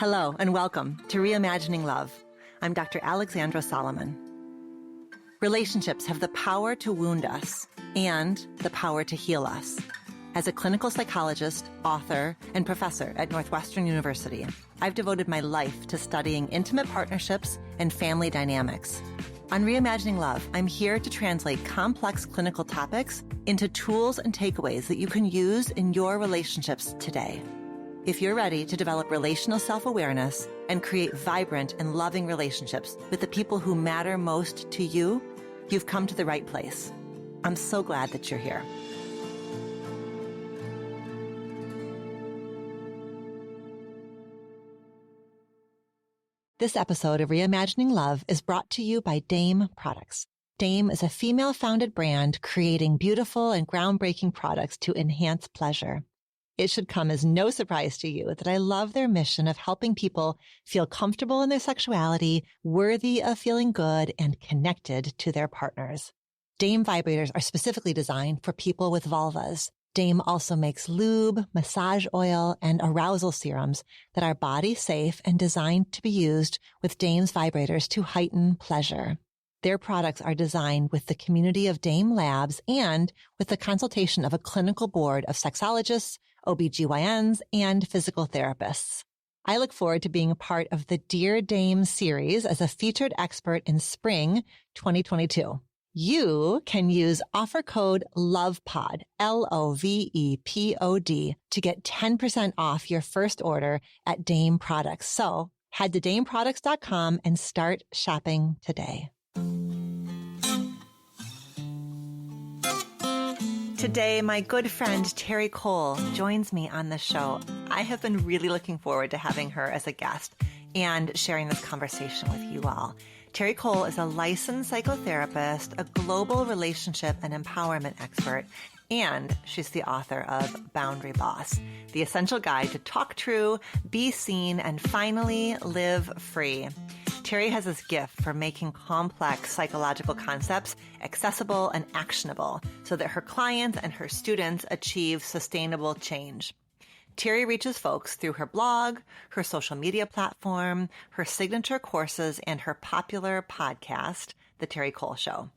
Hello and welcome to Reimagining Love. I'm Dr. Alexandra Solomon. Relationships have the power to wound us and the power to heal us. As a clinical psychologist, author, and professor at Northwestern University, I've devoted my life to studying intimate partnerships and family dynamics. On Reimagining Love, I'm here to translate complex clinical topics into tools and takeaways that you can use in your relationships today. If you're ready to develop relational self-awareness and create vibrant and loving relationships with the people who matter most to you, you've come to the right place. I'm so glad that you're here. This episode of Reimagining Love is brought to you by Dame Products. Dame is a female-founded brand creating beautiful and groundbreaking products to enhance pleasure. It should come as no surprise to you that I love their mission of helping people feel comfortable in their sexuality, worthy of feeling good, and connected to their partners. Dame vibrators are specifically designed for people with vulvas. Dame also makes lube, massage oil, and arousal serums that are body safe and designed to be used with Dame's vibrators to heighten pleasure. Their products are designed with the community of Dame Labs and with the consultation of a clinical board of sexologists, OBGYNs, and physical therapists. I look forward to being a part of the Dear Dame series as a featured expert in spring 2022. You can use offer code LOVEPOD, LOVEPOD, to get 10% off your first order at Dame Products. So head to dameproducts.com and start shopping today. Today, my good friend Terri Cole joins me on the show. I have been really looking forward to having her as a guest and sharing this conversation with you all. Terri Cole is a licensed psychotherapist, a global relationship and empowerment expert, and she's the author of Boundary Boss, the essential guide to talk true, be seen, and finally live free. Terri has this gift for making complex psychological concepts accessible and actionable so that her clients and her students achieve sustainable change. Terri reaches folks through her blog, her social media platform, her signature courses, and her popular podcast, The Terri Cole Show.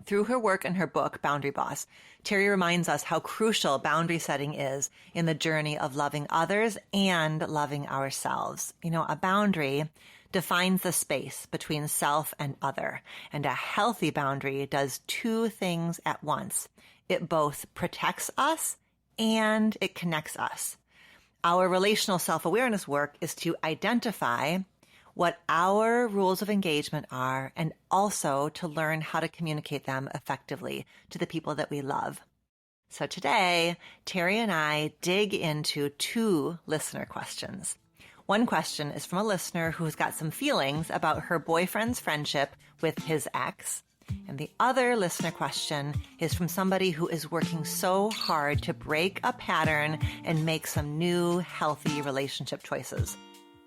Through her work and her book, Boundary Boss, Terri reminds us how crucial boundary setting is in the journey of loving others and loving ourselves. You know, a boundary defines the space between self and other, and a healthy boundary does two things at once. It both protects us and it connects us. Our relational self-awareness work is to identify what our rules of engagement are and also to learn how to communicate them effectively to the people that we love. So today, Terri and I dig into two listener questions. One question is from a listener who's got some feelings about her boyfriend's friendship with his ex. And the other listener question is from somebody who is working so hard to break a pattern and make some new, healthy relationship choices.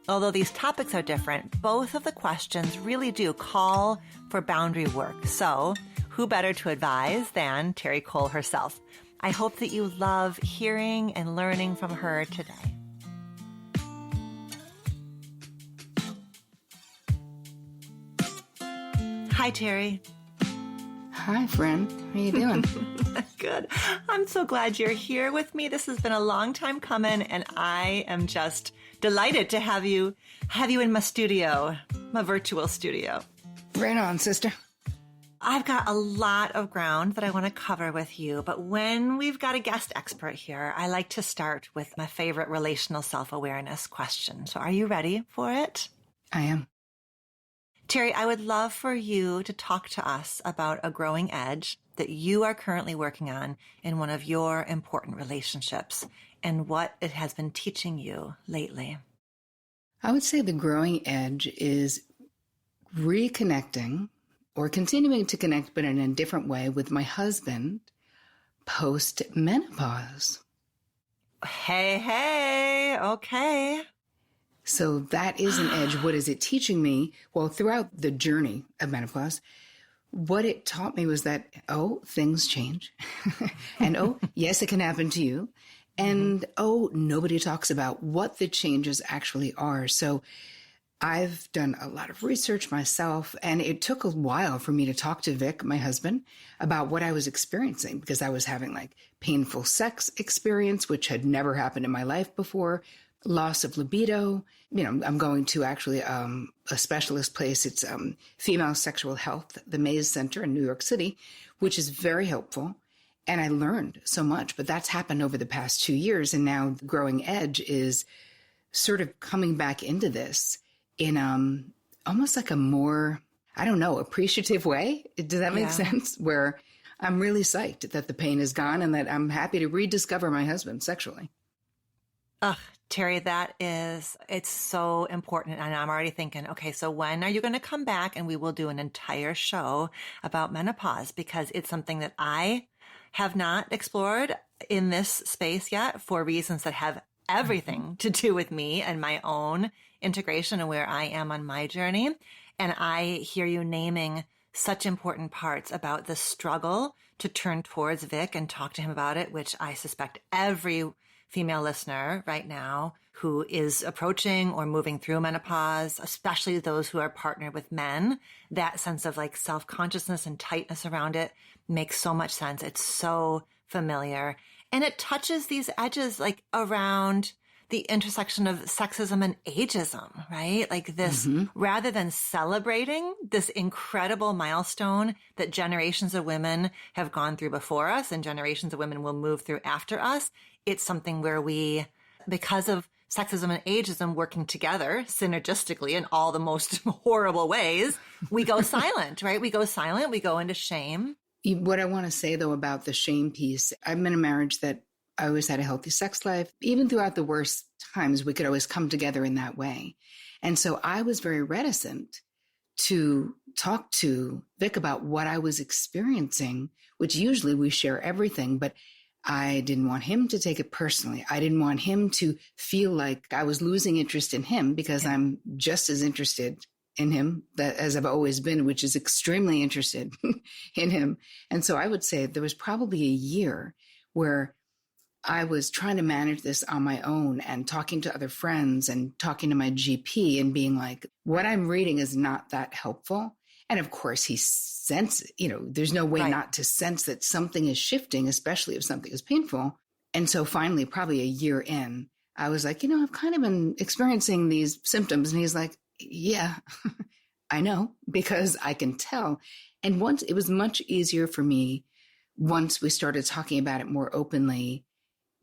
Although these topics are different, both of the questions really do call for boundary work. So who better to advise than Terri Cole herself? I hope that you love hearing and learning from her today. Hi, Terri. Hi, friend. How you doing? Good. I'm so glad you're here with me. This has been a long time coming, and I am just delighted to have you in my studio, my virtual studio. Right on, sister. I've got a lot of ground that I want to cover with you, but when we've got a guest expert here, I like to start with my favorite relational self-awareness question. So are you ready for it? I am. Terri, I would love for you to talk to us about a growing edge that you are currently working on in one of your important relationships and what it has been teaching you lately. I would say the growing edge is reconnecting or continuing to connect, but in a different way with my husband post-menopause. Hey, okay. So that is an edge. What is it teaching me? Well, throughout the journey of menopause, what it taught me was that, things change. And yes, it can happen to you. And nobody talks about what the changes actually are. So I've done a lot of research myself, and it took a while for me to talk to Vic, my husband, about what I was experiencing, because I was having like painful sex experience, which had never happened in my life before, loss of libido. I'm going to actually a specialist place. It's Female Sexual Health, the Mays Center in New York City, which is very helpful. And I learned so much, but that's happened over the past 2 years. And now Growing Edge is sort of coming back into this in almost like a more, I don't know, appreciative way. Does that make sense? Where I'm really psyched that the pain is gone and that I'm happy to rediscover my husband sexually. Ugh, Terri, it's so important. And I'm already thinking, okay, so when are you going to come back and we will do an entire show about menopause? Because it's something that I have not explored in this space yet for reasons that have everything to do with me and my own integration and where I am on my journey. And I hear you naming such important parts about the struggle to turn towards Vic and talk to him about it, which I suspect every female listener right now who is approaching or moving through menopause, especially those who are partnered with men, that sense of like self-consciousness and tightness around it makes so much sense. It's so familiar. And it touches these edges like around the intersection of sexism and ageism, right? Like this, rather than celebrating this incredible milestone that generations of women have gone through before us and generations of women will move through after us, it's something where we, because of sexism and ageism working together synergistically in all the most horrible ways, we go silent, right? We go silent, we go into shame. What I want to say, though, about the shame piece, I'm in a marriage that I always had a healthy sex life. Even throughout the worst times, we could always come together in that way. And so I was very reticent to talk to Vic about what I was experiencing, which usually we share everything, but I didn't want him to take it personally. I didn't want him to feel like I was losing interest in him because I'm just as interested in him as I've always been, which is extremely interested in him. And so I would say there was probably a year where I was trying to manage this on my own and talking to other friends and talking to my GP and being like, what I'm reading is not that helpful. And of course, he senses, there's no way not to sense that something is shifting, especially if something is painful. And so finally, probably a year in, I was like, I've kind of been experiencing these symptoms. And he's like, yeah, I know, because I can tell. And once it was much easier for me once we started talking about it more openly,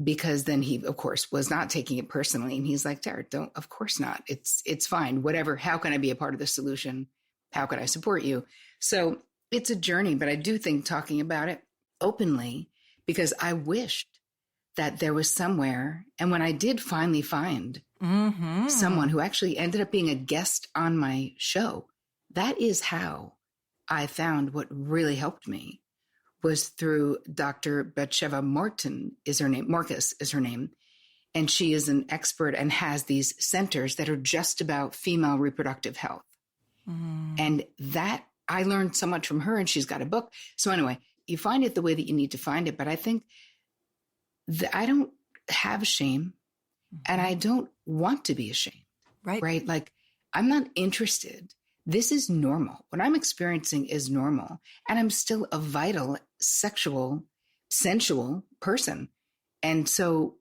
because then he, of course, was not taking it personally. And he's like, Terri, of course not. It's fine. Whatever. How can I be a part of the solution? How can I support you? So it's a journey, but I do think talking about it openly, because I wished that there was somewhere. And when I did finally find someone who actually ended up being a guest on my show, that is how I found what really helped me was through Dr. Batsheva Marcus is her name. And she is an expert and has these centers that are just about female reproductive health. And that I learned so much from her, and she's got a book. So anyway, you find it the way that you need to find it. But I think I don't have shame and I don't want to be ashamed. Right. Like I'm not interested. This is normal. What I'm experiencing is normal. And I'm still a vital, sexual, sensual person. And so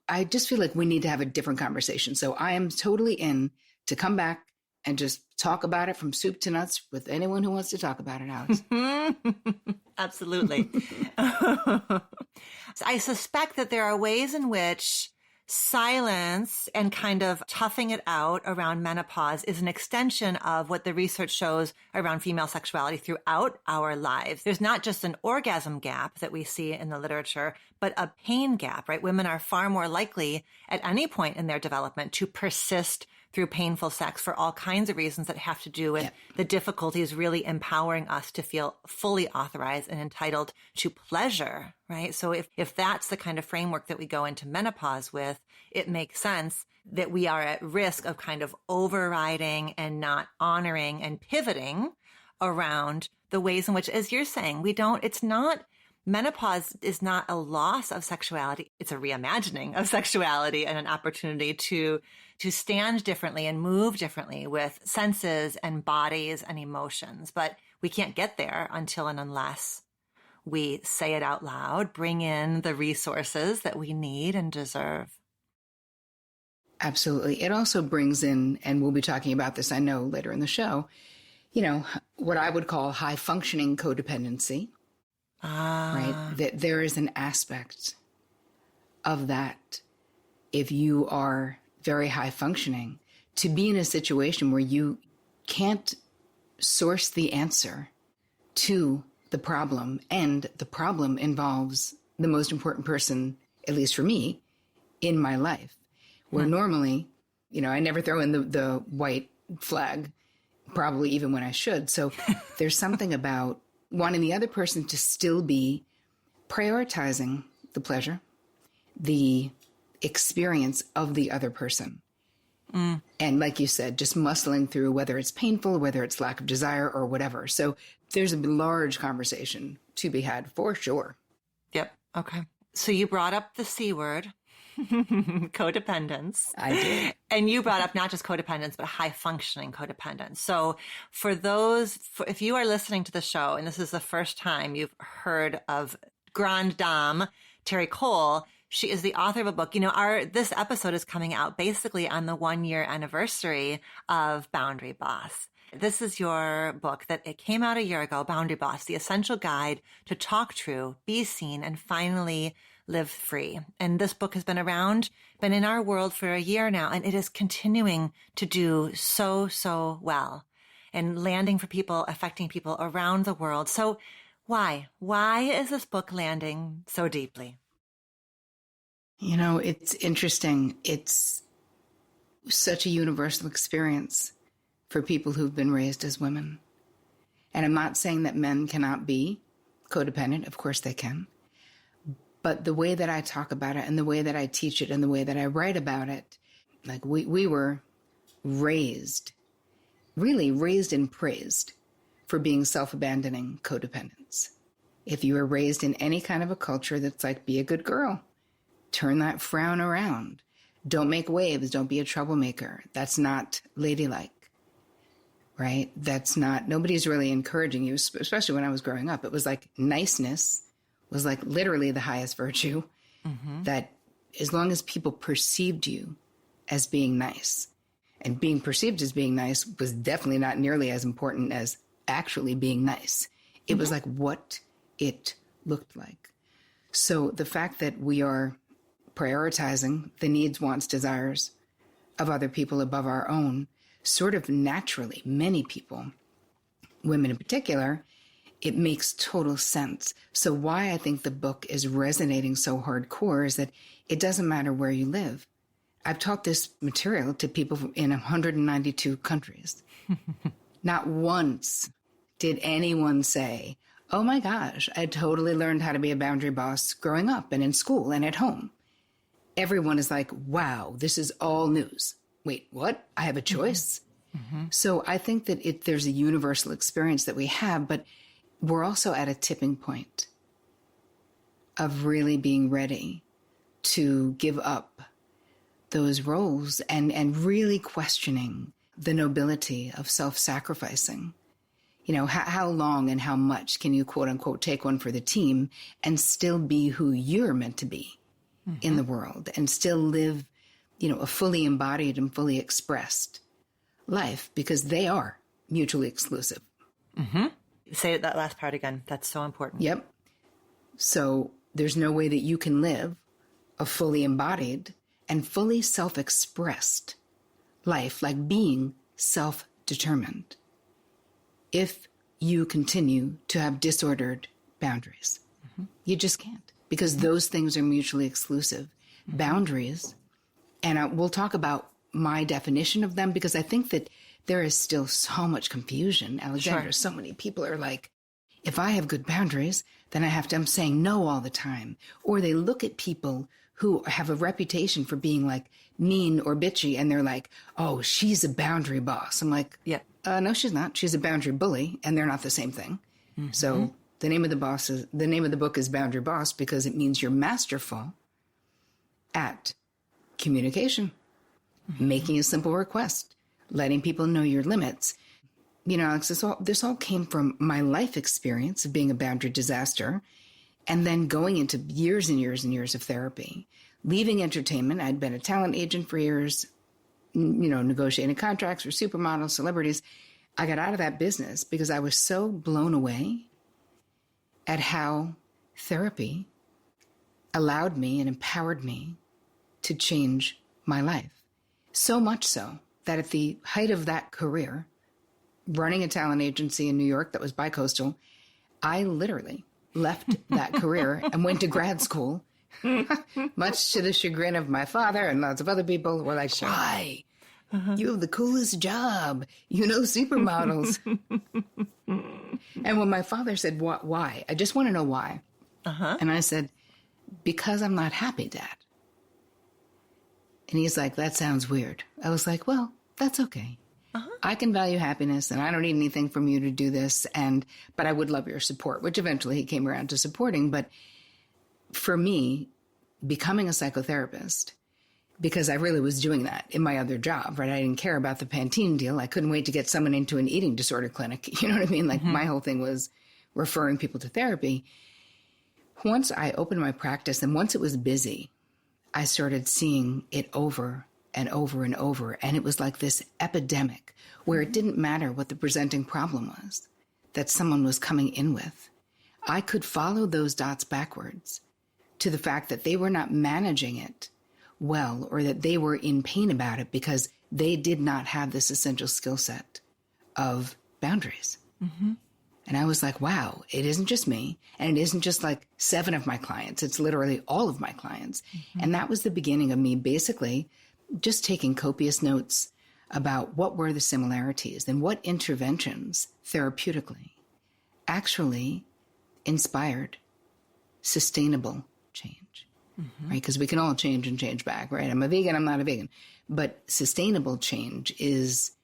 I just feel like we need to have a different conversation. So I am totally in to come back and just talk about it from soup to nuts with anyone who wants to talk about it, Alex. Absolutely. I suspect that there are ways in which silence and kind of toughing it out around menopause is an extension of what the research shows around female sexuality throughout our lives. There's not just an orgasm gap that we see in the literature, but a pain gap, right? Women are far more likely at any point in their development to persist through painful sex for all kinds of reasons that have to do with the difficulties really empowering us to feel fully authorized and entitled to pleasure, right? So if that's the kind of framework that we go into menopause with, it makes sense that we are at risk of kind of overriding and not honoring and pivoting around the ways in which, as you're saying, it's not menopause is not a loss of sexuality. It's a reimagining of sexuality and an opportunity to stand differently and move differently with senses and bodies and emotions. But we can't get there until and unless we say it out loud, bring in the resources that we need and deserve. Absolutely. It also brings in, and we'll be talking about this, I know, later in the show, what I would call high functioning codependency. Right? That there is an aspect of that, if you are very high functioning, to be in a situation where you can't source the answer to the problem, and the problem involves the most important person, at least for me, in my life, where normally, I never throw in the white flag, probably even when I should. So there's something about wanting the other person to still be prioritizing the pleasure, the experience of the other person. And like you said, just muscling through, whether it's painful, whether it's lack of desire or whatever. So there's a large conversation to be had for sure. Yep. Okay. So you brought up the C word, codependence. I did. And you brought up not just codependence, but high functioning codependence. So if you are listening to the show and this is the first time you've heard of Grande Dame, Terri Cole, she is the author of a book. This episode is coming out basically on the 1-year anniversary of Boundary Boss. This is your book that it came out a year ago, Boundary Boss, the essential guide to talk true, be seen, and finally live free. And this book has been in our world for a year now, and it is continuing to do so, so well and landing for people, affecting people around the world. So why? Why is this book landing so deeply? It's interesting. It's such a universal experience for people who've been raised as women. And I'm not saying that men cannot be codependent. Of course they can. But the way that I talk about it and the way that I teach it and the way that I write about it, like we were raised and praised for being self-abandoning codependents. If you were raised in any kind of a culture that's like, be a good girl, turn that frown around, don't make waves, don't be a troublemaker. That's not ladylike, right? Nobody's really encouraging you, especially when I was growing up. It was like niceness was like literally the highest virtue, that as long as people perceived you as being nice, and being perceived as being nice was definitely not nearly as important as actually being nice. It was like what it looked like. So the fact that we are prioritizing the needs, wants, desires of other people above our own, sort of naturally, many people, women in particular, it makes total sense. So why I think the book is resonating so hardcore is that it doesn't matter where you live. I've taught this material to people in 192 countries. Not once did anyone say, oh my gosh, I totally learned how to be a boundary boss growing up and in school and at home. Everyone is like, wow, this is all news. Wait, what? I have a choice? So I think that there's a universal experience that we have, but we're also at a tipping point of really being ready to give up those roles and really questioning the nobility of self-sacrificing. How long and how much can you, quote unquote, take one for the team and still be who you're meant to be in the world and still live, a fully embodied and fully expressed life, because they are mutually exclusive. Say that last part again. That's so important. Yep. So there's no way that you can live a fully embodied and fully self-expressed life, like being self-determined, if you continue to have disordered boundaries. You just can't, because those things are mutually exclusive. Boundaries, and we'll talk about my definition of them, because I think that there is still so much confusion, Alexandra. Sure. So many people are like, if I have good boundaries, then I'm saying no all the time. Or they look at people who have a reputation for being like mean or bitchy, and they're like, oh, she's a boundary boss. I'm like, no, she's not. She's a boundary bully, and they're not the same thing. So The name of the book is Boundary Boss because it means you're masterful at communication, making a simple request, letting people know your limits. You know, Alex, this all came from my life experience of being a boundary disaster and then going into years and years and years of therapy. Leaving entertainment, I'd been a talent agent for years, you know, negotiating contracts for supermodels, celebrities. I got out of that business because I was so blown away at how therapy allowed me and empowered me to change my life. So much so that at the height of that career, running a talent agency in New York that was bicoastal, I literally left that career and went to grad school, much to the chagrin of my father and lots of other people who were like, why? You have the coolest job. You know supermodels. And when my father said, why? I just want to know why. And I said, because I'm not happy, Dad. And he's like, that sounds weird. I was like, well, that's okay. I can value happiness and I don't need anything from you to do this. But I would love your support, which eventually he came around to supporting. But for me, becoming a psychotherapist, because I really was doing that in my other job, right? I didn't care about the Pantene deal. I couldn't wait to get someone into an eating disorder clinic. You know what I mean? Like my whole thing was referring people to therapy. Once I opened my practice and once it was busy, I started seeing it over and over and over. And it was like this epidemic where it didn't matter what the presenting problem was that someone was coming in with. I could follow those dots backwards to the fact that they were not managing it well, or that they were in pain about it because they did not have this essential skill set of boundaries. And I was like, wow, it isn't just me. And it isn't just like 7 of my clients. It's literally all of my clients. And that was the beginning of me basically just taking copious notes about what were the similarities and what interventions therapeutically actually inspired sustainable change, right? Because we can all change and change back, right? I'm a vegan, I'm not a vegan. But sustainable change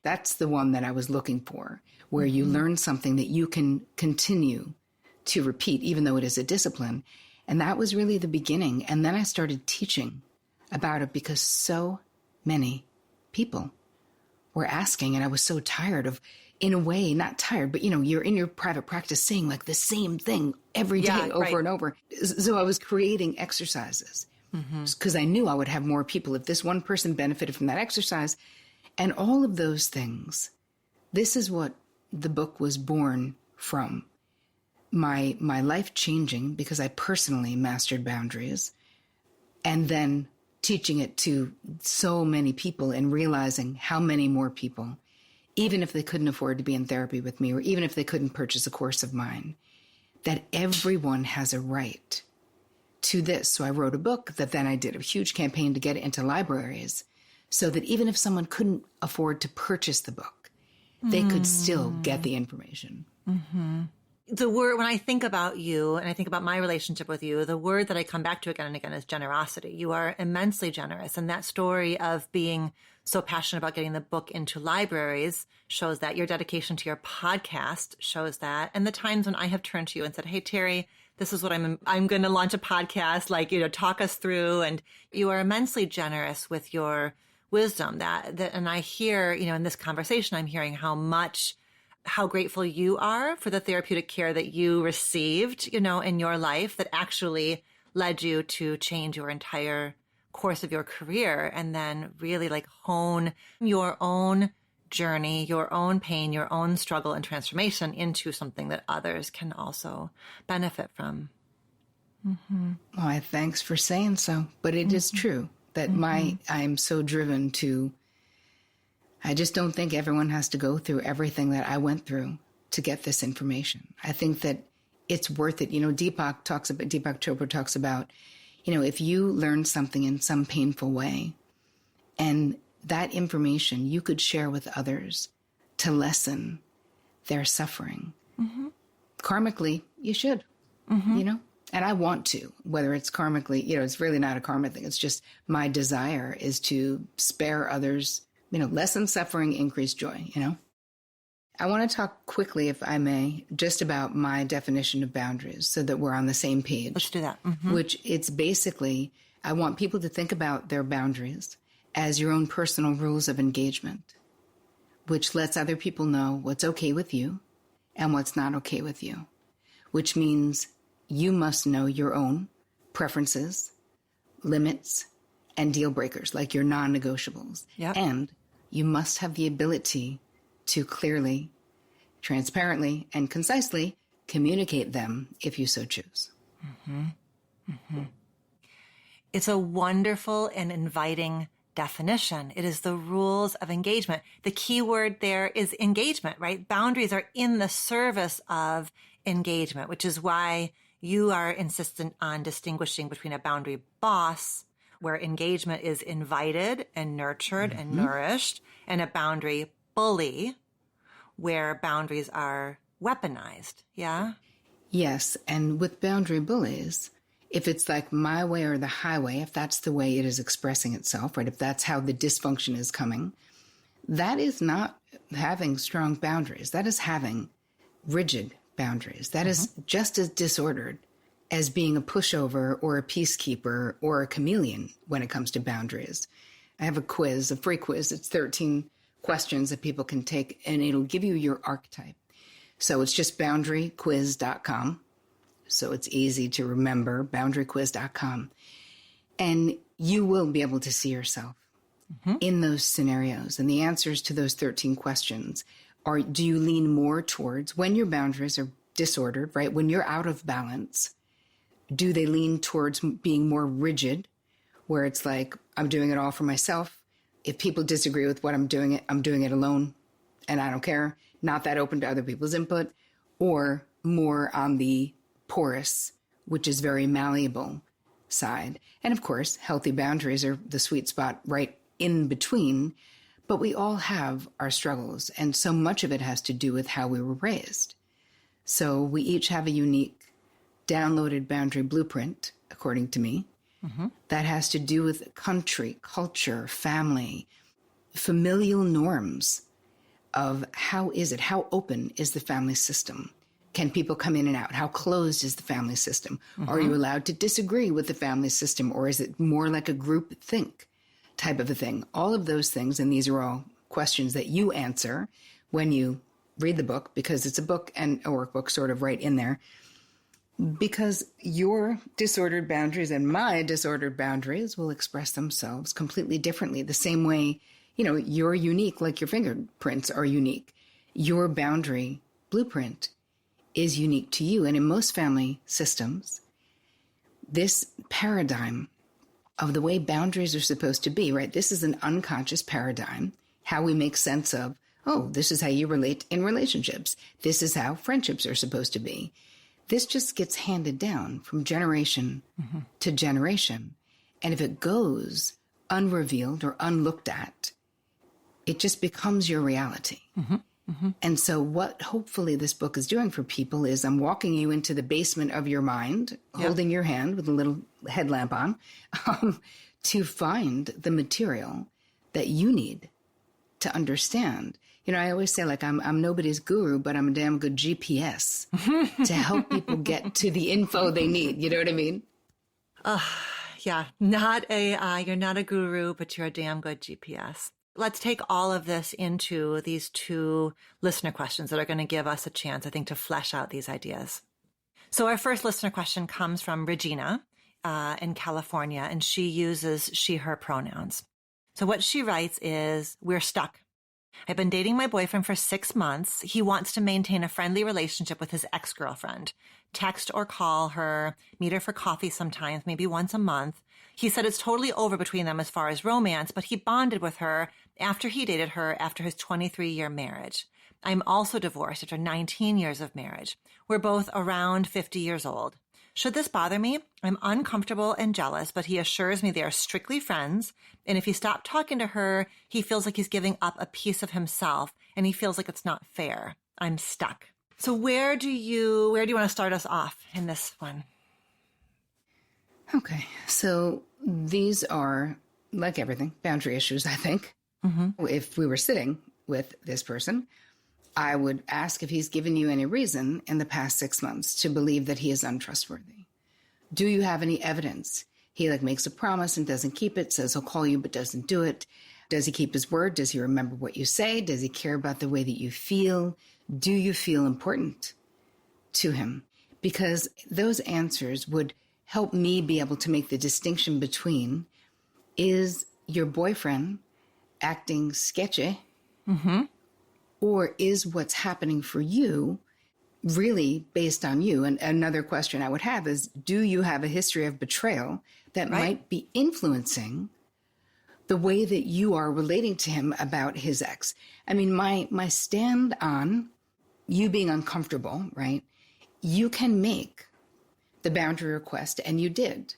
that's the one that I was looking for, where you learn something that you can continue to repeat, even though it is a discipline. And that was really the beginning. And then I started teaching about it because so many people were asking, and I was so tired of, in a way, not tired, but, you know, you're in your private practice saying like the same thing every day over and over. So I was creating exercises because I knew I would have more people if this one person benefited from that exercise. And all of those things, this is what the book was born from. My life changing because I personally mastered boundaries, and then teaching it to so many people and realizing how many more people, even if they couldn't afford to be in therapy with me, or even if they couldn't purchase a course of mine, that everyone has a right to this. So I wrote a book that then I did a huge campaign to get it into libraries so that even if someone couldn't afford to purchase the book, they could still get the information. The word, when I think about you and I think about my relationship with you, the word that I come back to again and again is generosity. You are immensely generous. And that story of being so passionate about getting the book into libraries shows that. Your dedication to your podcast shows that. And the times when I have turned to you and said, hey, Terri, this is what I'm going to launch a podcast, like, you know, talk us through. And you are immensely generous with your wisdom that, and I hear, you know, in this conversation, I'm hearing how grateful you are for the therapeutic care that you received, you know, in your life that actually led you to change your entire course of your career and then really like hone your own journey, your own pain, your own struggle and transformation into something that others can also benefit from. Well, thanks for saying so, but it is true that I'm so driven to, I just don't think everyone has to go through everything that I went through to get this information. I think that it's worth it. You know, Deepak Chopra talks about, you know, if you learn something in some painful way and that information you could share with others to lessen their suffering, karmically, you should, you know? And I want to, whether it's karmically, you know, it's really not a karma thing. It's just my desire is to spare others, you know, lessen suffering, increase joy, you know? I want to talk quickly, if I may, just about my definition of boundaries so that we're on the same page. Let's do that. Which it's basically, I want people to think about their boundaries as your own personal rules of engagement, which lets other people know what's okay with you and what's not okay with you, which means you must know your own preferences, limits, and deal breakers, like your non-negotiables. Yep. And you must have the ability to clearly, transparently, and concisely communicate them if you so choose. It's a wonderful and inviting definition. It is the rules of engagement. The key word there is engagement, right? Boundaries are in the service of engagement, which is why you are insistent on distinguishing between a boundary boss, where engagement is invited and nurtured and nourished, and a boundary bully, where boundaries are weaponized. Yeah? Yes, and with boundary bullies, if it's like my way or the highway, if that's the way it is expressing itself, right, if that's how the dysfunction is coming, that is not having strong boundaries. That is having rigid boundaries. That is just as disordered as being a pushover or a peacekeeper or a chameleon when it comes to boundaries. I have a quiz, a free quiz. It's 13 questions that people can take, and it'll give you your archetype. So it's just boundaryquiz.com. So it's easy to remember, boundaryquiz.com. And you will be able to see yourself in those scenarios. And the answers to those 13 questions are, do you lean more towards, when your boundaries are disordered, right? When you're out of balance, do they lean towards being more rigid, where it's like, I'm doing it all for myself. If people disagree with what I'm doing it alone, and I don't care, not that open to other people's input, or more on the porous, which is very malleable side. And of course, healthy boundaries are the sweet spot right in between, but we all have our struggles, and so much of it has to do with how we were raised. So we each have a unique downloaded boundary blueprint, according to me, that has to do with country, culture, family, familial norms of how open is the family system? Can people come in and out? How closed is the family system? Are you allowed to disagree with the family system, or is it more like a group think type of a thing? All of those things, and these are all questions that you answer when you read the book, because it's a book and a workbook sort of right in there. Because your disordered boundaries and my disordered boundaries will express themselves completely differently. The same way, you're unique, like your fingerprints are unique. Your boundary blueprint is unique to you. And in most family systems, this paradigm of the way boundaries are supposed to be, right? This is an unconscious paradigm, how we make sense of, oh, this is how you relate in relationships. This is how friendships are supposed to be. This just gets handed down from generation to generation. And if it goes unrevealed or unlooked at, it just becomes your reality. And so what hopefully this book is doing for people is, I'm walking you into the basement of your mind, holding your hand with a little headlamp on, to find the material that you need to understand. I always say, like, I'm nobody's guru, but I'm a damn good GPS to help people get to the info they need. You know what I mean? Yeah, you're not a guru, but you're a damn good GPS. Let's take all of this into these 2 listener questions that are going to give us a chance, I think, to flesh out these ideas. So our first listener question comes from Regina in California, and she uses she, her pronouns. So what she writes is, we're stuck. I've been dating my boyfriend for 6 months. He wants to maintain a friendly relationship with his ex-girlfriend. Text or call her, meet her for coffee sometimes, maybe once a month. He said it's totally over between them as far as romance, but he bonded with her after he dated her after his 23-year marriage. I'm also divorced after 19 years of marriage. We're both around 50 years old. Should this bother me? I'm uncomfortable and jealous, but he assures me they are strictly friends. And if he stopped talking to her, he feels like he's giving up a piece of himself, and he feels like it's not fair. I'm stuck. So where do you want to start us off in this one? Okay. So these are, like everything, boundary issues, I think. If we were sitting with this person, I would ask if he's given you any reason in the past 6 months to believe that he is untrustworthy. Do you have any evidence? He makes a promise and doesn't keep it, says he'll call you but doesn't do it. Does he keep his word? Does he remember what you say? Does he care about the way that you feel? Do you feel important to him? Because those answers would help me be able to make the distinction between, is your boyfriend acting sketchy? Mm-hmm. Or is what's happening for you really based on you? And another question I would have is, do you have a history of betrayal that might be influencing the way that you are relating to him about his ex? I mean, my stand on you being uncomfortable, right? You can make the boundary request, and you did.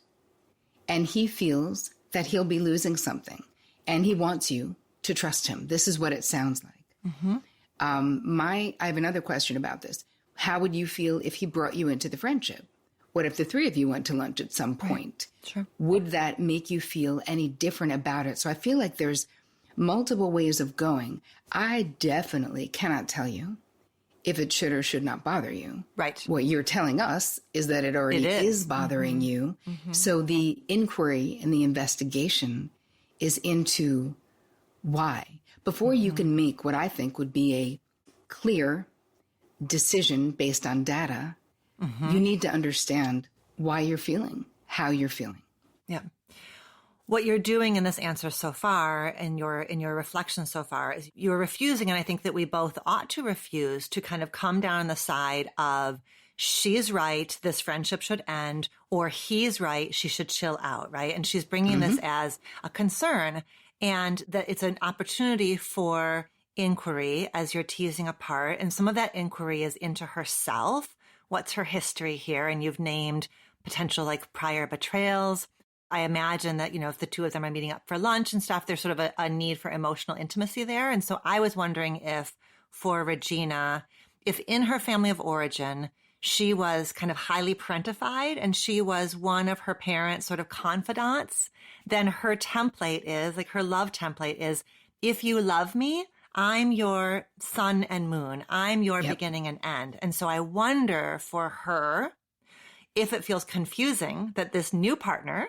And he feels that he'll be losing something, and he wants you to trust him. This is what it sounds like. Mm-hmm. I have another question about this. How would you feel if he brought you into the friendship? What if the three of you went to lunch at some point? Right. Sure. Would that make you feel any different about it? So I feel like there's multiple ways of going. I definitely cannot tell you if it should or should not bother you. Right. What you're telling us is that it already is bothering you. Mm-hmm. So the inquiry and the investigation is into why. Before you can make what I think would be a clear decision based on data, you need to understand why you're feeling, how you're feeling. Yeah. What you're doing in this answer so far, and in your reflection so far, is you're refusing, and I think that we both ought to refuse to kind of come down on the side of she's right, this friendship should end, or he's right, she should chill out, right? And she's bringing this as a concern, and that it's an opportunity for inquiry as you're teasing apart. And some of that inquiry is into herself. What's her history here? And you've named potential prior betrayals. I imagine that, if the two of them are meeting up for lunch and stuff, there's sort of a need for emotional intimacy there. And so I was wondering if for Regina, if in her family of origin, she was kind of highly parentified and she was one of her parents' sort of confidants, then her template is, her love template is, if you love me, I'm your sun and moon. I'm your beginning and end. And so I wonder for her if it feels confusing that this new partner,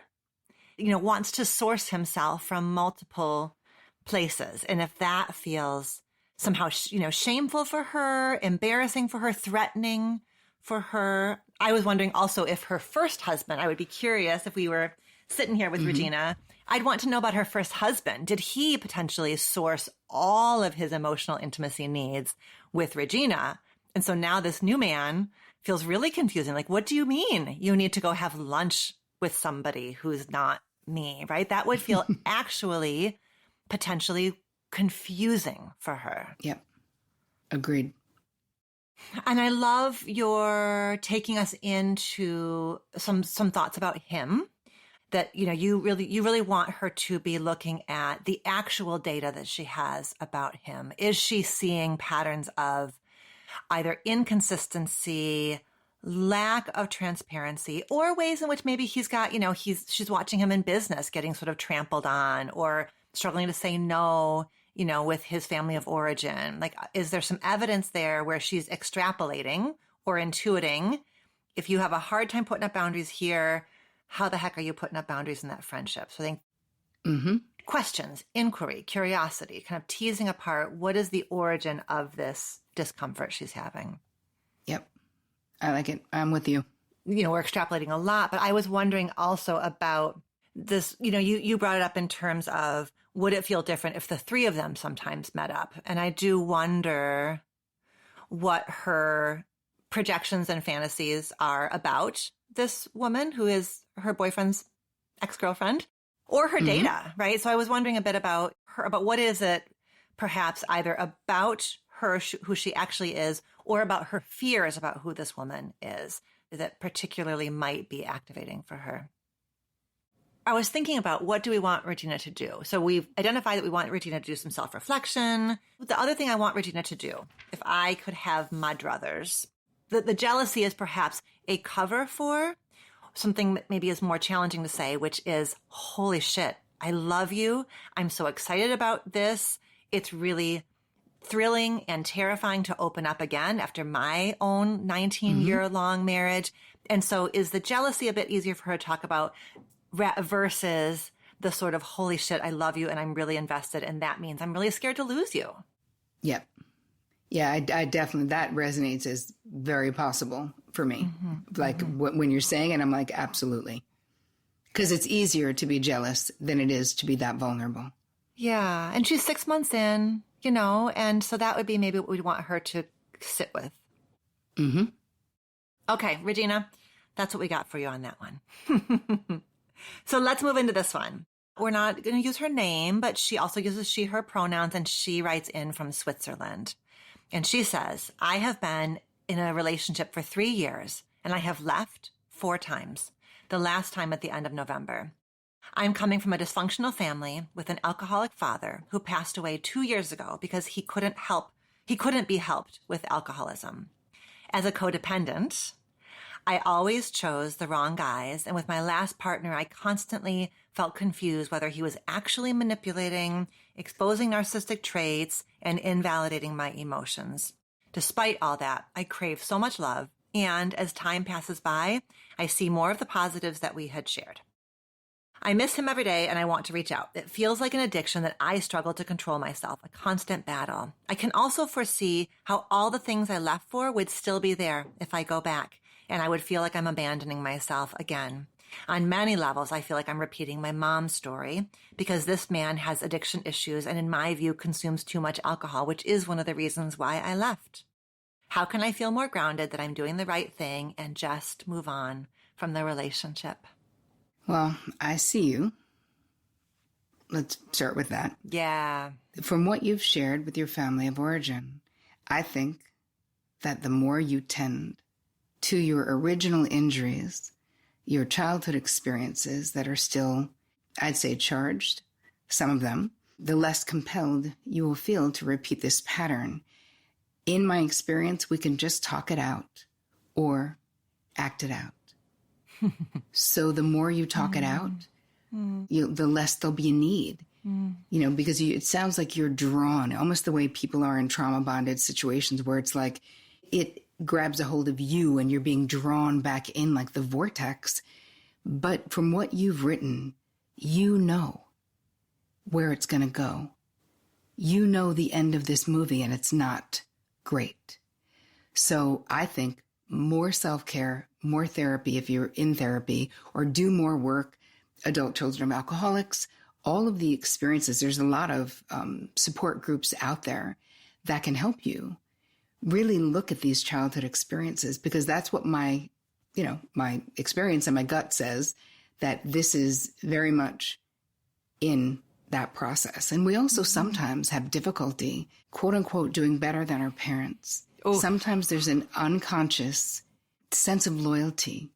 wants to source himself from multiple places. And if that feels somehow, shameful for her, embarrassing for her, threatening for her. I was wondering also if her first husband, I would be curious if we were sitting here with Regina, I'd want to know about her first husband. Did he potentially source all of his emotional intimacy needs with Regina? And so now this new man feels really confusing. What do you mean you need to go have lunch with somebody who's not me, right? That would feel actually potentially confusing for her. Yep. Agreed. And I love your taking us into some thoughts about him, that, you really want her to be looking at the actual data that she has about him. Is she seeing patterns of either inconsistency, lack of transparency, or ways in which maybe he's got, she's watching him in business getting sort of trampled on or struggling to say no, with his family of origin? Is there some evidence there where she's extrapolating or intuiting, if you have a hard time putting up boundaries here, how the heck are you putting up boundaries in that friendship? So I think questions, inquiry, curiosity, kind of teasing apart what is the origin of this discomfort she's having. Yep. I like it. I'm with you. We're extrapolating a lot, but I was wondering also about this, you brought it up in terms of, would it feel different if the three of them sometimes met up? And I do wonder what her projections and fantasies are about this woman who is her boyfriend's ex-girlfriend, or her data, right? So I was wondering a bit about her, about what is it perhaps either about her, who she actually is, or about her fears about who this woman is that particularly might be activating for her. I was thinking about, what do we want Regina to do? So we've identified that we want Regina to do some self-reflection. The other thing I want Regina to do, if I could have my druthers, the jealousy is perhaps a cover for something that maybe is more challenging to say, which is, holy shit, I love you. I'm so excited about this. It's really thrilling and terrifying to open up again after my own 19-year-long marriage. And so is the jealousy a bit easier for her to talk about versus the sort of, holy shit, I love you and I'm really invested, and that means I'm really scared to lose you? Yep. Yeah, I definitely, that resonates as very possible for me. When you're saying it, I'm like, absolutely. Because it's easier to be jealous than it is to be that vulnerable. Yeah. And she's 6 months in, and so that would be maybe what we'd want her to sit with. Mm-hmm. Okay, Regina, that's what we got for you on that one. So let's move into this one. We're not going to use her name, but she also uses she, her pronouns, and she writes in from Switzerland. And she says, I have been in a relationship for 3 years, and I have left 4 times, the last time at the end of November. I'm coming from a dysfunctional family with an alcoholic father who passed away 2 years ago because he couldn't be helped with alcoholism. As a codependent, I always chose the wrong guys, and with my last partner, I constantly felt confused whether he was actually manipulating, exposing narcissistic traits, and invalidating my emotions. Despite all that, I crave so much love, and as time passes by, I see more of the positives that we had shared. I miss him every day, and I want to reach out. It feels like an addiction that I struggle to control myself, a constant battle. I can also foresee how all the things I left for would still be there if I go back, and I would feel like I'm abandoning myself again. On many levels, I feel like I'm repeating my mom's story because this man has addiction issues and, in my view, consumes too much alcohol, which is one of the reasons why I left. How can I feel more grounded that I'm doing the right thing and just move on from the relationship? Well, I see you. Let's start with that. Yeah. From what you've shared with your family of origin, I think that the more you tend to your original injuries, your childhood experiences that are still, I'd say, charged, some of them, the less compelled you will feel to repeat this pattern. In my experience, we can just talk it out or act it out. So the more you talk it out, the less there'll be a need, because it sounds like you're drawn, almost the way people are in trauma bonded situations where it's like it grabs a hold of you and you're being drawn back in like the vortex. But from what you've written, you know where it's going to go. You know the end of this movie, and it's not great. So I think more self-care, more therapy if you're in therapy, or do more work, adult children of alcoholics, all of the experiences. There's a lot of support groups out there that can help you really look at these childhood experiences, because that's what my experience and my gut says, that this is very much in that process. And we also sometimes have difficulty, quote unquote, doing better than our parents. Ooh. Sometimes there's an unconscious sense of loyalty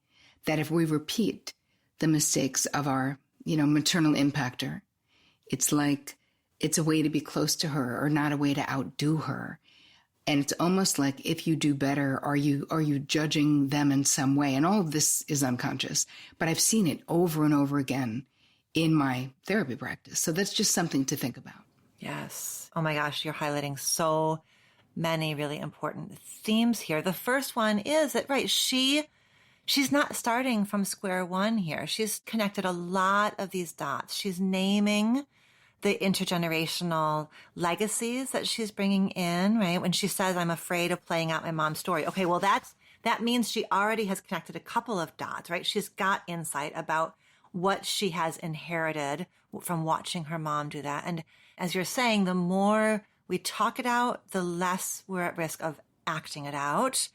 that if we repeat the mistakes of our, maternal impactor, it's like it's a way to be close to her or not a way to outdo her. And it's almost like if you do better, are you judging them in some way? And all of this is unconscious, but I've seen it over and over again in my therapy practice. So that's just something to think about. Yes. Oh my gosh, you're highlighting so many really important themes here. The first one is that, right, she's not starting from square one here. She's connected a lot of these dots. She's naming the intergenerational legacies that she's bringing in, right? When she says, I'm afraid of playing out my mom's story. Okay, well, that means she already has connected a couple of dots, right? She's got insight about what she has inherited from watching her mom do that. And as you're saying, the more we talk it out, the less we're at risk of acting it out.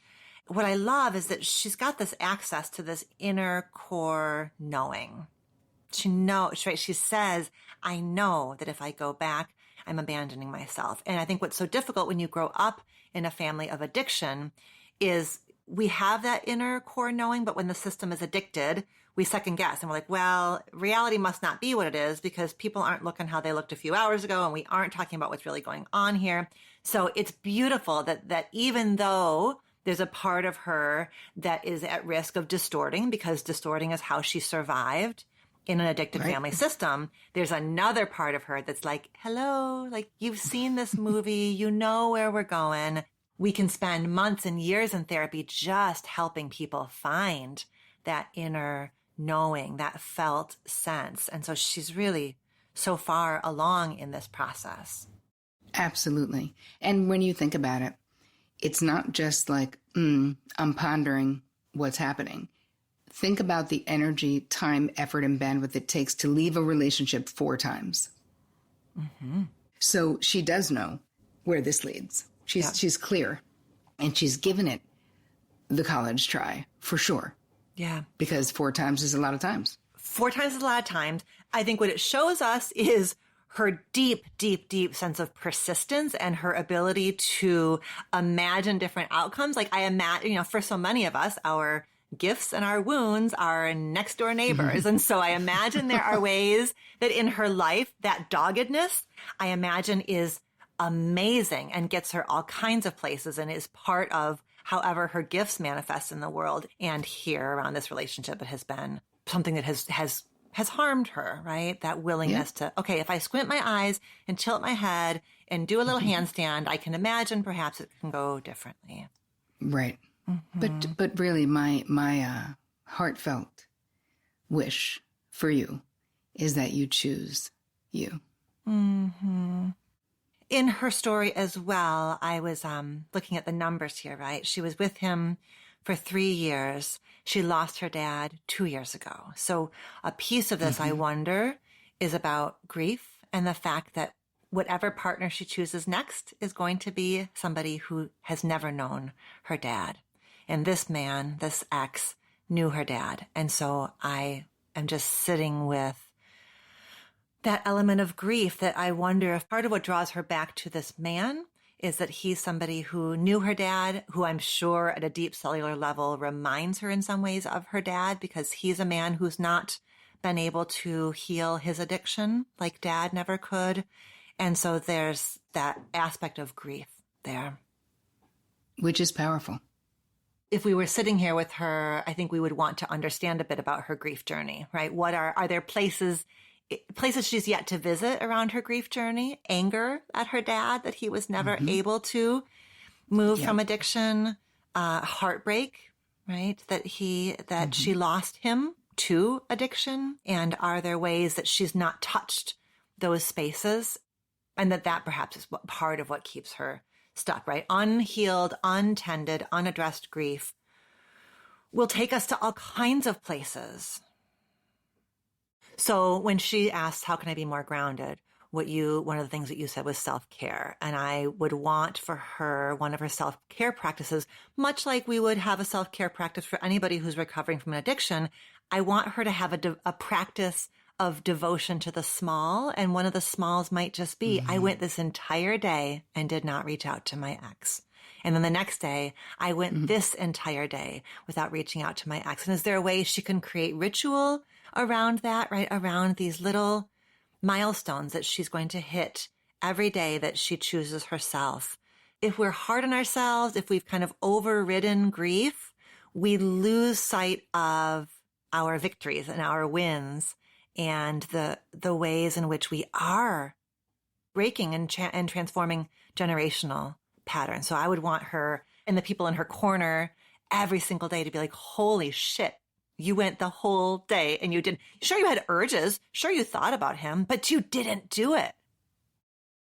What I love is that she's got this access to this inner core knowing. She knows, right? She says, I know that if I go back, I'm abandoning myself. And I think what's so difficult when you grow up in a family of addiction is we have that inner core knowing, but when the system is addicted, we second guess and we're like, well, reality must not be what it is because people aren't looking how they looked a few hours ago and we aren't talking about what's really going on here. So it's beautiful that even though there's a part of her that is at risk of distorting because distorting is how she survived in an addictive Right. family system, there's another part of her that's like, hello, like you've seen this movie, you know where we're going. We can spend months and years in therapy just helping people find that inner knowing, that felt sense. And so she's really so far along in this process. Absolutely. And when you think about it, it's not just like, I'm pondering what's happening. Think about the energy, time, effort, and bandwidth it takes to leave a relationship 4 times. Mm-hmm. So she does know where this leads. She's clear, and she's given it the college try for sure. Yeah. Because 4 times is a lot of times. 4 times is a lot of times. I think what it shows us is her deep, deep, deep sense of persistence and her ability to imagine different outcomes. Like I imagine, for so many of us, our gifts and our wounds are next door neighbors. And so I imagine there are ways that in her life, that doggedness, I imagine is amazing and gets her all kinds of places and is part of however her gifts manifest in the world. And here around this relationship, it has been something that has harmed her, right? That willingness to, okay, if I squint my eyes and tilt my head and do a little handstand, I can imagine perhaps it can go differently. Right. But really, my heartfelt wish for you is that you choose you. Mm-hmm. In her story as well, I was looking at the numbers here, right? She was with him for 3 years. She lost her dad 2 years ago. So a piece of this, I wonder, is about grief and the fact that whatever partner she chooses next is going to be somebody who has never known her dad. And this man, this ex, knew her dad. And so I am just sitting with that element of grief that I wonder if part of what draws her back to this man is that he's somebody who knew her dad, who I'm sure at a deep cellular level reminds her in some ways of her dad, because he's a man who's not been able to heal his addiction like dad never could. And so there's that aspect of grief there. Which is powerful. If we were sitting here with her, I think we would want to understand a bit about her grief journey, right? What are there places she's yet to visit around her grief journey? Anger at her dad that he was never able to move from addiction, heartbreak, right? That she lost him to addiction. And are there ways that she's not touched those spaces? And that perhaps is part of what keeps her stuck, right? Unhealed, untended, unaddressed grief will take us to all kinds of places. So when she asked, how can I be more grounded? One of the things that you said was self-care. And I would want for her, one of her self-care practices, much like we would have a self-care practice for anybody who's recovering from an addiction, I want her to have a practice of devotion to the small. And one of the smalls might just be, I went this entire day and did not reach out to my ex. And then the next day, I went this entire day without reaching out to my ex. And is there a way she can create ritual around that, right? Around these little milestones that she's going to hit every day that she chooses herself. If we're hard on ourselves, if we've kind of overridden grief, we lose sight of our victories and our wins and the ways in which we are breaking and transforming generational patterns. So I would want her and the people in her corner every single day to be like, holy shit, you went the whole day and you didn't. Sure, you had urges. Sure, you thought about him, but you didn't do it.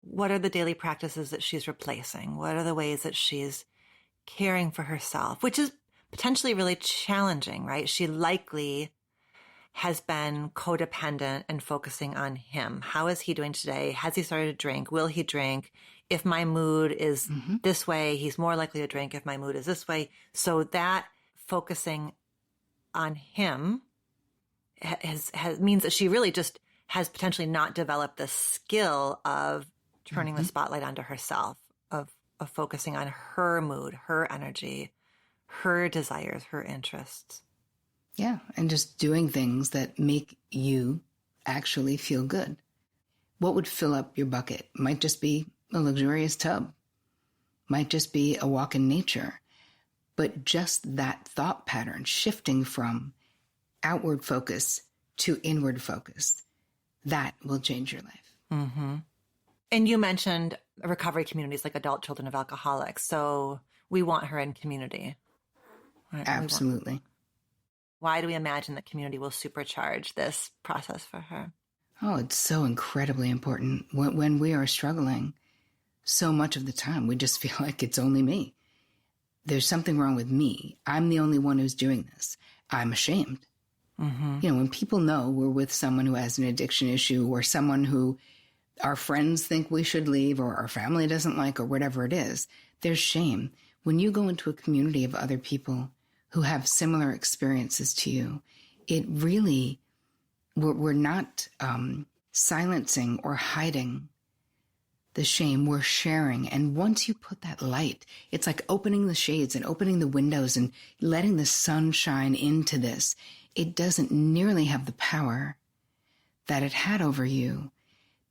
What are the daily practices that she's replacing? What are the ways that she's caring for herself, which is potentially really challenging, right? She likely has been codependent and focusing on him. How is he doing today? Has he started to drink? Will he drink? If my mood is this way, he's more likely to drink. If my mood is this way. So that focusing on him means that she really just has potentially not developed the skill of turning the spotlight onto herself, of focusing on her mood, her energy, her desires, her interests. Yeah, and just doing things that make you actually feel good. What would fill up your bucket? Might just be a luxurious tub. Might just be a walk in nature. But just that thought pattern shifting from outward focus to inward focus, that will change your life. Mm-hmm. And you mentioned recovery communities like adult children of alcoholics. So we want her in community. Right? Absolutely. Why do we imagine that community will supercharge this process for her? Oh, it's so incredibly important. When we are struggling, so much of the time, we just feel like it's only me. There's something wrong with me. I'm the only one who's doing this. I'm ashamed. Mm-hmm. You know, when people know we're with someone who has an addiction issue or someone who our friends think we should leave or our family doesn't like or whatever it is, there's shame. When you go into a community of other people who have similar experiences to you, it really, we're not silencing or hiding the shame, we're sharing. And once you put that light, it's like opening the shades and opening the windows and letting the sun shine into this. It doesn't nearly have the power that it had over you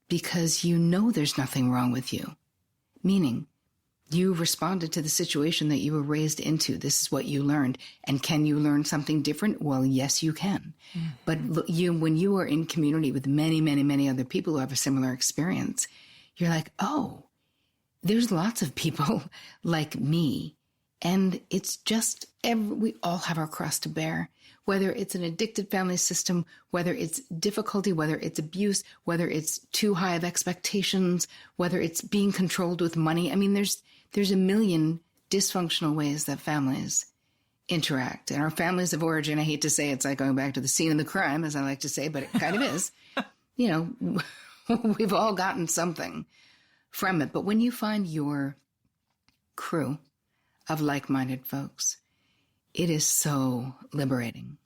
because you know there's nothing wrong with you. Meaning, you responded to the situation that you were raised into. This is what you learned. And can you learn something different? Well, yes, you can. Mm-hmm. But when you are in community with many, many, many other people who have a similar experience, you're like, oh, there's lots of people like me. And it's just, we all have our cross to bear, whether it's an addicted family system, whether it's difficulty, whether it's abuse, whether it's too high of expectations, whether it's being controlled with money. I mean, there's a million dysfunctional ways that families interact. And our families of origin, I hate to say it's like going back to the scene of the crime, as I like to say, but it kind of is. You know, we've all gotten something from it. But when you find your crew of like-minded folks, it is so liberating.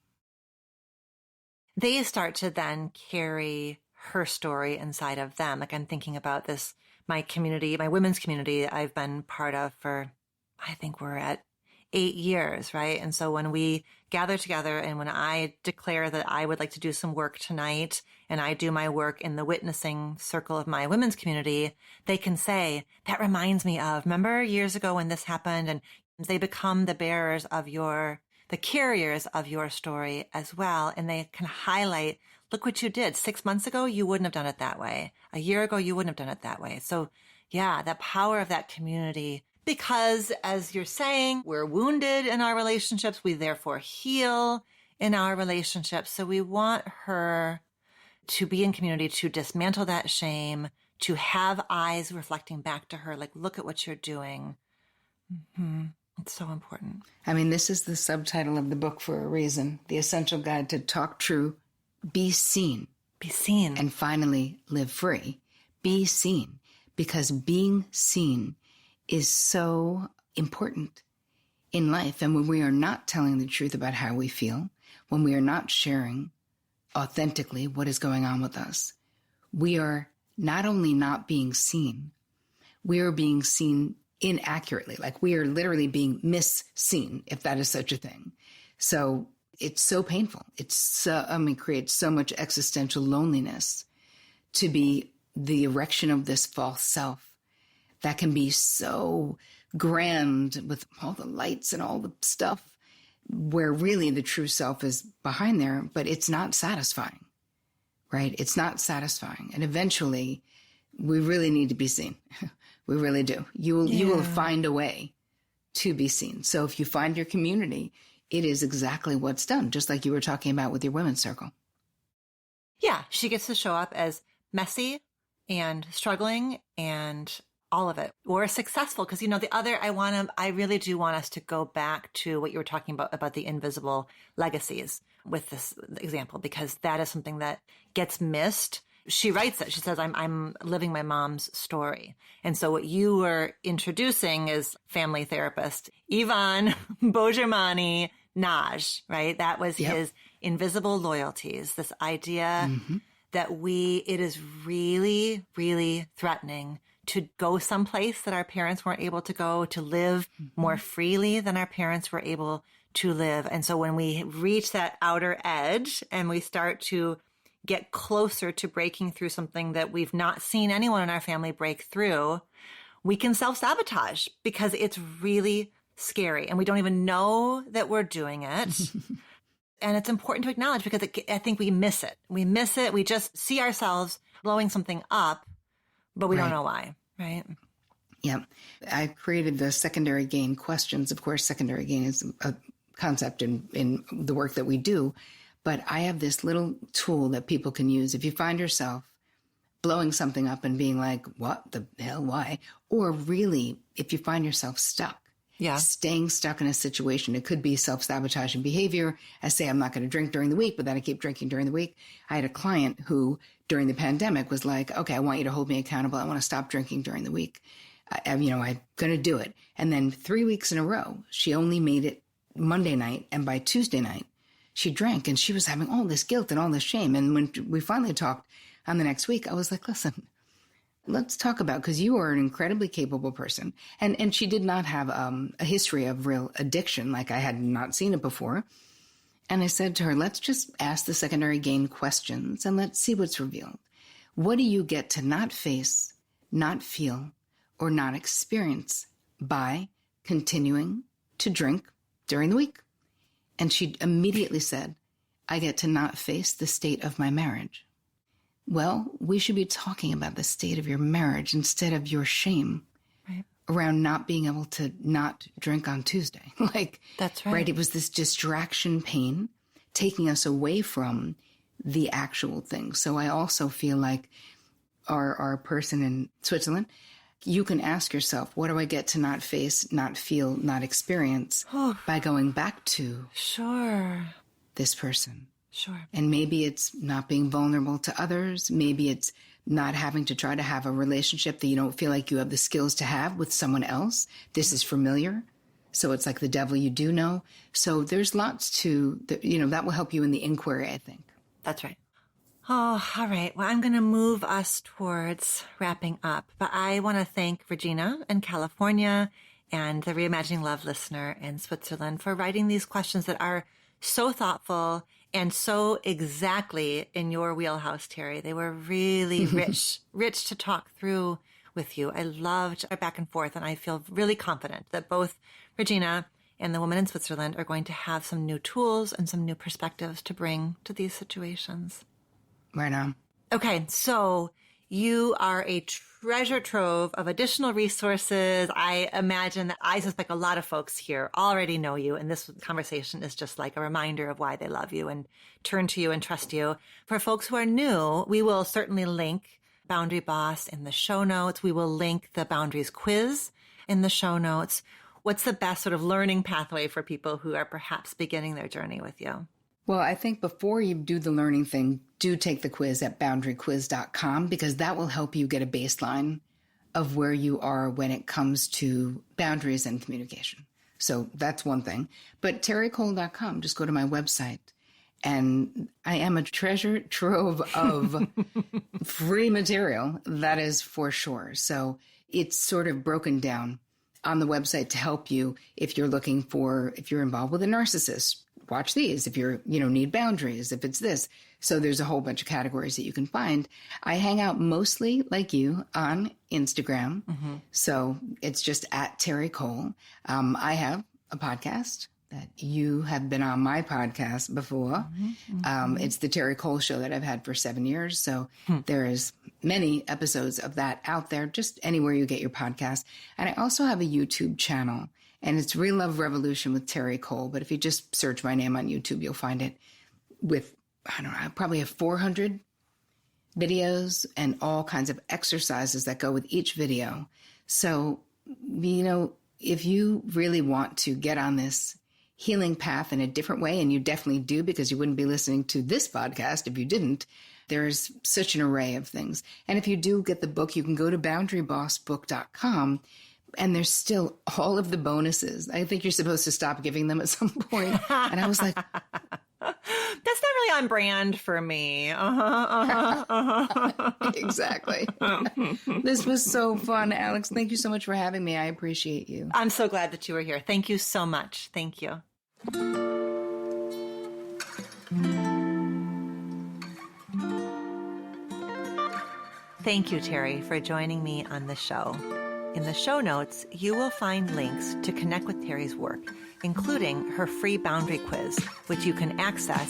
They start to then carry her story inside of them. Like I'm thinking about this, my community, my women's community I've been part of for, I think we're at 8 years, right? And so when we gather together and when I declare that I would like to do some work tonight and I do my work in the witnessing circle of my women's community, they can say, that reminds me of, remember years ago when this happened? And they become the bearers of the carriers of your story as well. And they can highlight, look what you did. 6 months ago, you wouldn't have done it that way. A year ago, you wouldn't have done it that way. So yeah, the power of that community. Because as you're saying, we're wounded in our relationships. We therefore heal in our relationships. So we want her to be in community, to dismantle that shame, to have eyes reflecting back to her, like, look at what you're doing. Mm-hmm. It's so important. I mean, this is the subtitle of the book for a reason. The Essential Guide to Talk True, Be Seen. Be seen. And finally, live free. Be seen. Because being seen is so important in life. And when we are not telling the truth about how we feel, when we are not sharing authentically what is going on with us, we are not only not being seen, we are being seen inaccurately. Like we are literally being misseen, if that is such a thing. So it's so painful. Creates so much existential loneliness to be the erection of this false self that can be so grand with all the lights and all the stuff, where really the true self is behind there, but it's not satisfying, right? It's not satisfying. And eventually we really need to be seen. We really do. You will find a way to be seen. So if you find your community, it is exactly what's done, just like you were talking about with your women's circle. Yeah, she gets to show up as messy and struggling and all of it, or successful. Because, I really do want us to go back to what you were talking about the invisible legacies with this example, because that is something that gets missed. She writes it. She says, I'm living my mom's story. And so what you were introducing is family therapist Ivan Bogermani Naj, right? That was his invisible loyalties, this idea that it is really, really threatening to go someplace that our parents weren't able to go, to live more freely than our parents were able to live. And so when we reach that outer edge and we start to get closer to breaking through something that we've not seen anyone in our family break through, we can self-sabotage because it's really scary and we don't even know that we're doing it. And it's important to acknowledge because I think we miss it. We miss it. We just see ourselves blowing something up, but we don't know why, right? Yeah. I created the secondary gain questions. Of course, secondary gain is a concept in the work that we do. But I have this little tool that people can use. If you find yourself blowing something up and being like, what the hell, why? Or really, if you find yourself stuck, staying stuck in a situation, it could be self-sabotaging behavior. I say, I'm not going to drink during the week, but then I keep drinking during the week. I had a client who during the pandemic was like, okay, I want you to hold me accountable. I want to stop drinking during the week. I'm going to do it. And then 3 weeks in a row, she only made it Monday night. And by Tuesday night, she drank and she was having all this guilt and all this shame. And when we finally talked on the next week, I was like, listen, let's talk about, because you are an incredibly capable person. And she did not have a history of real addiction. Like, I had not seen it before. And I said to her, let's just ask the secondary gain questions and let's see what's revealed. What do you get to not face, not feel, or not experience by continuing to drink during the week? And she immediately said, I get to not face the state of my marriage. Well, we should be talking about the state of your marriage instead of your shame around not being able to not drink on Tuesday. That's right. Right. It was this distraction pain taking us away from the actual thing. So I also feel like our person in Switzerland, you can ask yourself, what do I get to not face, not feel, not experience by going back to this person? Sure. And maybe it's not being vulnerable to others. Maybe it's not having to try to have a relationship that you don't feel like you have the skills to have with someone else. This is familiar. So it's like the devil you do know. So there's lots that will help you in the inquiry, I think. That's right. Oh, all right. Well, I'm going to move us towards wrapping up, but I want to thank Regina in California and the Reimagining Love listener in Switzerland for writing these questions that are so thoughtful and so exactly in your wheelhouse, Terri. They were really rich to talk through with you. I loved our back and forth, and I feel really confident that both Regina and the woman in Switzerland are going to have some new tools and some new perspectives to bring to these situations. Right on. Okay, so you are a treasure trove of additional resources. I imagine that I suspect a lot of folks here already know you, and this conversation is just like a reminder of why they love you and turn to you and trust you. For folks who are new, we will certainly link Boundary Boss in the show notes. We will link the Boundaries quiz in the show notes. What's the best sort of learning pathway for people who are perhaps beginning their journey with you? Well, I think before you do the learning thing, do take the quiz at boundaryquiz.com, because that will help you get a baseline of where you are when it comes to boundaries and communication. So that's one thing. But terricole.com, just go to my website. And I am a treasure trove of free material, that is for sure. So it's sort of broken down on the website to help you if you're involved with a narcissist. Watch these. If you're, need boundaries, if it's this. So there's a whole bunch of categories that you can find. I hang out mostly like you on Instagram. Mm-hmm. So it's just at Terri Cole. I have a podcast that you have been on my podcast before. Mm-hmm. It's the Terri Cole Show that I've had for 7 years. So there is many episodes of that out there, just anywhere you get your podcast. And I also have a YouTube channel. And it's Real Love Revolution with Terri Cole. But if you just search my name on YouTube, you'll find it with, I probably have 400 videos and all kinds of exercises that go with each video. So, if you really want to get on this healing path in a different way, and you definitely do, because you wouldn't be listening to this podcast if you didn't, there's such an array of things. And if you do get the book, you can go to boundarybossbook.com. And there's still all of the bonuses. I think you're supposed to stop giving them at some point. And I was like, that's not really on brand for me. Exactly. This was so fun, Alex. Thank you so much for having me. I appreciate you. I'm so glad that you were here. Thank you so much. Thank you. Thank you, Terri, for joining me on the show. In the show notes, you will find links to connect with Terri's work, including her free boundary quiz, which you can access